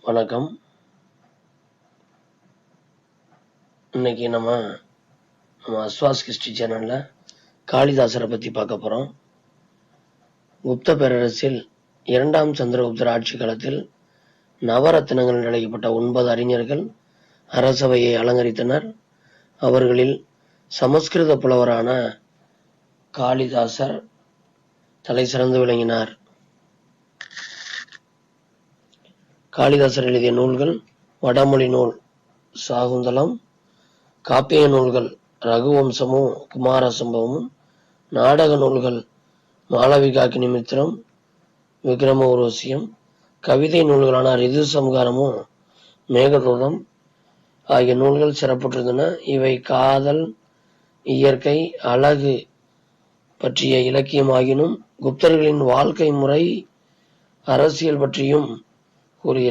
வணக்கம். இன்னைக்கு நம்ம அஸ்வாஸ் ஹிஸ்டரி சேனல்ல காளிதாசரை பத்தி பார்க்க போறோம். குப்த பேரரசில் 2ஆம் சந்திரகுப்தர் ஆட்சி காலத்தில் நவரத்தினங்கள் அழைக்கப்பட்ட 9 அறிஞர்கள் அரசவையை அலங்கரித்தனர். அவர்களில் சமஸ்கிருத புலவரான காளிதாசர் தலை சிறந்து விளங்கினார். காளிதாசர் எழுதிய நூல்கள்: வடமொழி நூல் சாகுந்தலம், காப்பிய நூல்கள் ரகுவம்சமும் குமார சம்பவமும், நாடக நூல்கள் மாளவிகாக்கினிமித்திரம், விக்ரம உர்வசியம், கவிதை நூல்களான ரிது சம்ஹாரமும் மேகதூதம் ஆகிய நூல்கள் சிறப்புற்றிருந்தன. இவை காதல், இயற்கை, அழகு பற்றிய இலக்கியமாகினும் குப்தர்களின் வாழ்க்கை முறை, அரசியல் பற்றியும் கூறிய